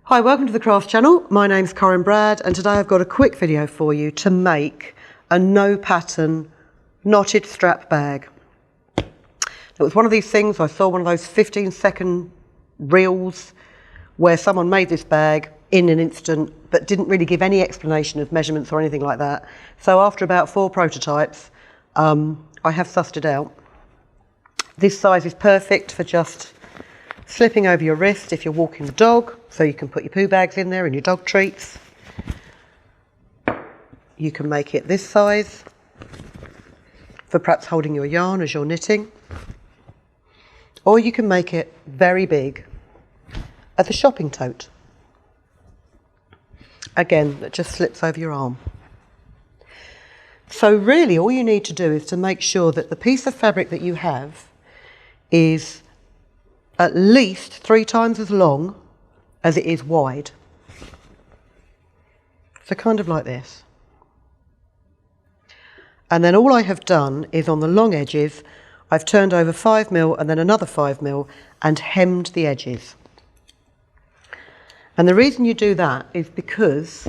Hi, welcome to the Crafts channel. My name's Corinne Brad and today I've got a quick video for you to make a no pattern knotted strap bag. It was one of these things, I saw one of those 15-second reels where someone made this bag in an instant but didn't really give any explanation of measurements or anything like that. So after about 4 prototypes, I have sussed it out. This size is perfect for just slipping over your wrist if you're walking the dog, so you can put your poo bags in there and your dog treats. You can make it this size for perhaps holding your yarn as you're knitting, or you can make it very big as a shopping tote. Again, that just slips over your arm. So really all you need to do is to make sure that the piece of fabric that you have is at least 3 times as long as it is wide. So kind of like this. And then all I have done is on the long edges, I've turned over 5mm and then another 5mm and hemmed the edges. And the reason you do that is because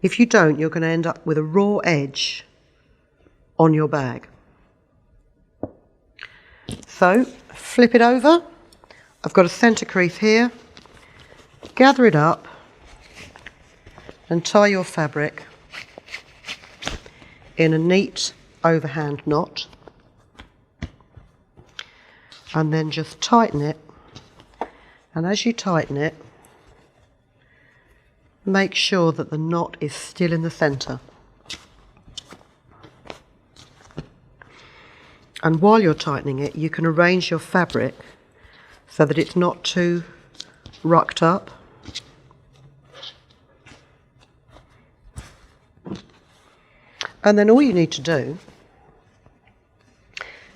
if you don't, you're going to end up with a raw edge on your bag. So flip it over. I've got a centre crease here. Gather it up and tie your fabric in a neat overhand knot, and then just tighten it. And as you tighten it, make sure that the knot is still in the centre. And while you're tightening it, you can arrange your fabric so that it's not too rucked up. And then all you need to do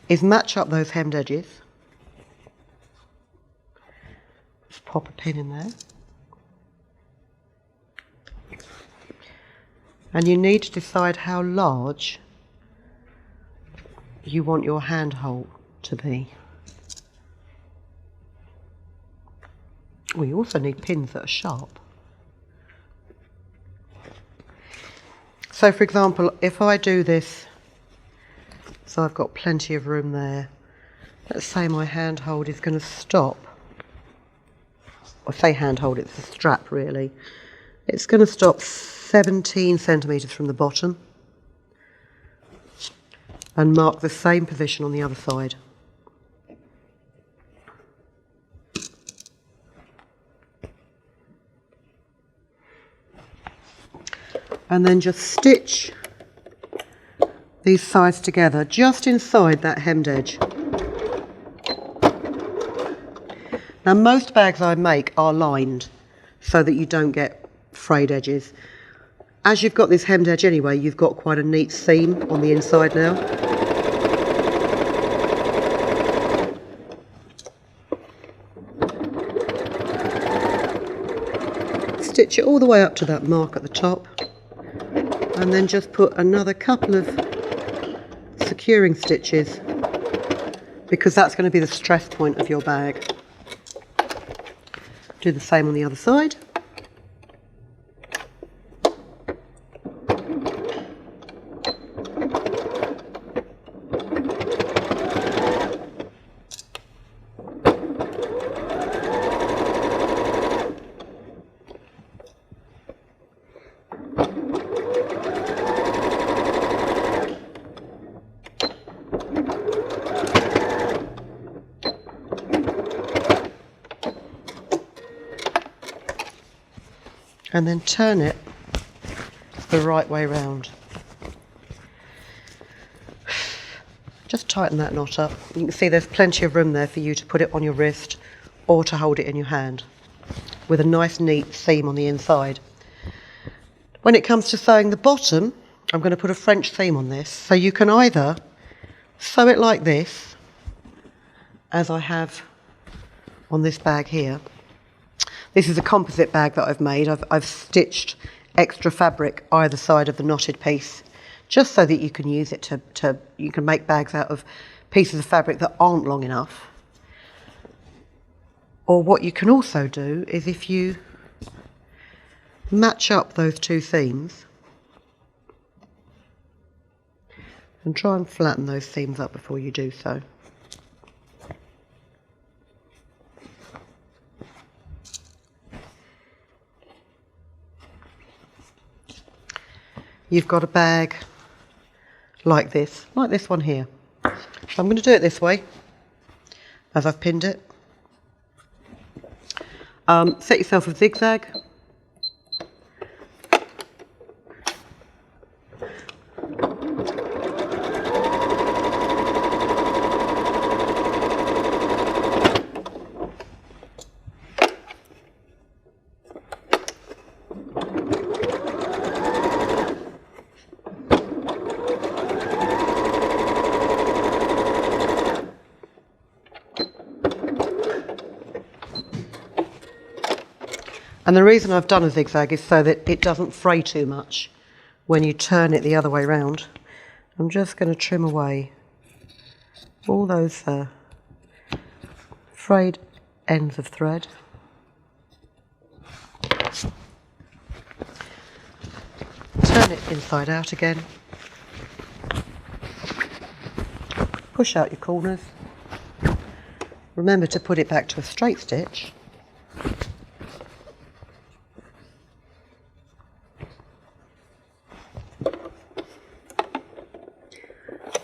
is match up those hemmed edges. Just pop a pin in there. And you need to decide how large you want your handhole to be. We also need pins that are sharp. So for example, if I do this, so I've got plenty of room there, let's say my handhold is going to stop. I say handhold, it's a strap really. It's going to stop 17 centimetres from the bottom and mark the same position on the other side. And then just stitch these sides together just inside that hemmed edge. Now most bags I make are lined so that you don't get frayed edges. As you've got this hemmed edge anyway, you've got quite a neat seam on the inside now. Stitch it all the way up to that mark at the top. And then just put another couple of securing stitches because that's going to be the stress point of your bag. Do the same on the other side. And then turn it the right way round. Just tighten that knot up. You can see there's plenty of room there for you to put it on your wrist or to hold it in your hand with a nice neat seam on the inside. When it comes to sewing the bottom, I'm going to put a French seam on this, so you can either sew it like this, as I have on this bag here. This is a composite bag that I've made. I've stitched extra fabric either side of the knotted piece, just so that you can use it you can make bags out of pieces of fabric that aren't long enough. Or what you can also do is if you match up those two seams and try and flatten those seams up before you do so. You've got a bag like this one here. So I'm going to do it this way, as I've pinned it. Set yourself a zigzag. And the reason I've done a zigzag is so that it doesn't fray too much when you turn it the other way round. I'm just going to trim away all those frayed ends of thread. Turn it inside out again. Push out your corners. Remember to put it back to a straight stitch.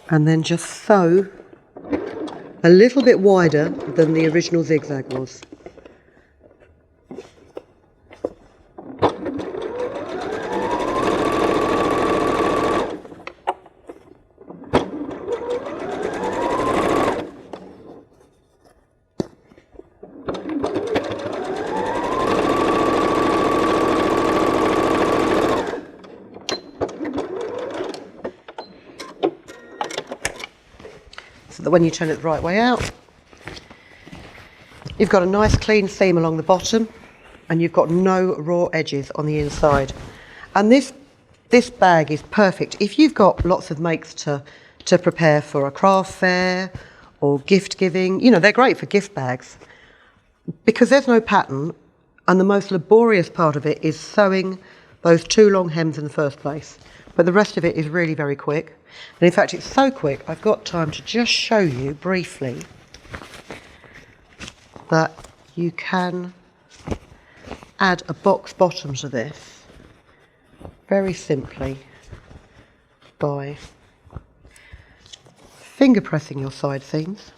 And then just sew a little bit wider than the original zigzag was. So that when you turn it the right way out, you've got a nice clean seam along the bottom and you've got no raw edges on the inside. And this bag is perfect if you've got lots of makes to prepare for a craft fair or gift giving. You know, they're great for gift bags because there's no pattern, and the most laborious part of it is sewing those two long hems in the first place. But the rest of it is really very quick. And in fact, it's so quick, I've got time to just show you briefly that you can add a box bottom to this very simply by finger pressing your side seams.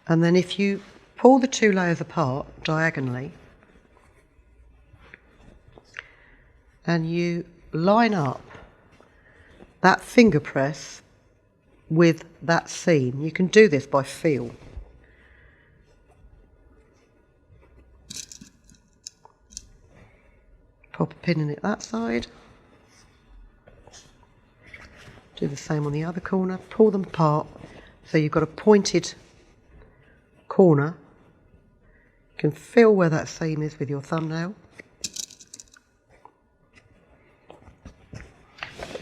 And then if you pull the two layers apart diagonally and you line up that finger press with that seam, you can do this by feel. Pop a pin in it that side. Do the same on the other corner. Pull them apart so you've got a pointed corner. You can feel where that seam is with your thumbnail.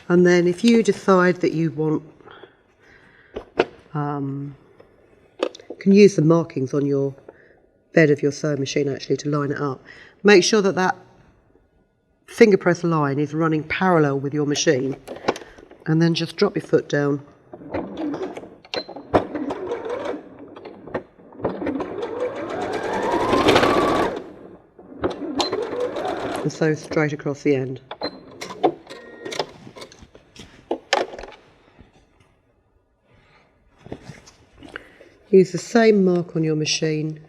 And then if you decide that you want, you can use the markings on your bed of your sewing machine actually to line it up. Make sure that that finger press line is running parallel with your machine, and then just drop your foot down. And sew straight across the end. Use the same mark on your machine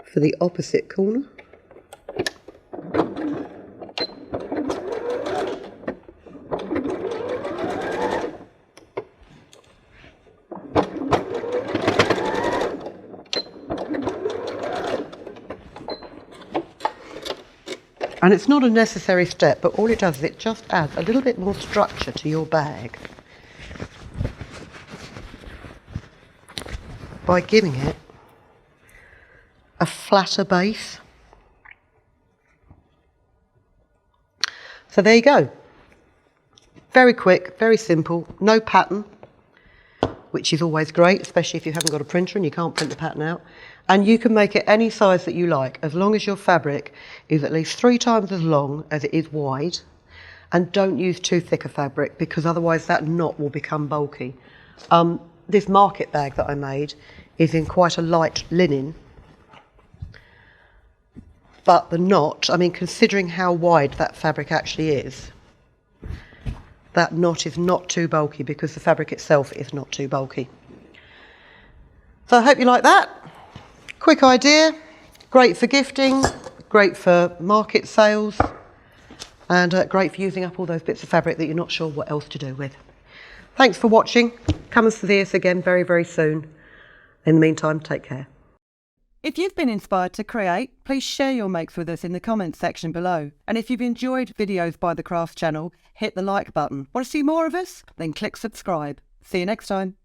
for the opposite corner. And it's not a necessary step, but all it does is it just adds a little bit more structure to your bag by giving it a flatter base. So there you go. Very quick, very simple, no pattern. which is always great, especially if you haven't got a printer and you can't print the pattern out. And you can make it any size that you like, as long as your fabric is at least 3 times as long as it is wide. And don't use too thick a fabric, because otherwise that knot will become bulky. This market bag that I made is in quite a light linen, but the knot, I mean, considering how wide that fabric actually is, that knot is not too bulky because the fabric itself is not too bulky. So I hope you like that. Quick idea, great for gifting, great for market sales, and great for using up all those bits of fabric that you're not sure what else to do with. Thanks for watching. Come and see us again very, very soon. In the meantime, take care. If you've been inspired to create, please share your makes with us in the comments section below. And if you've enjoyed videos by the Crafts channel, hit the like button. Want to see more of us? Then click subscribe. See you next time.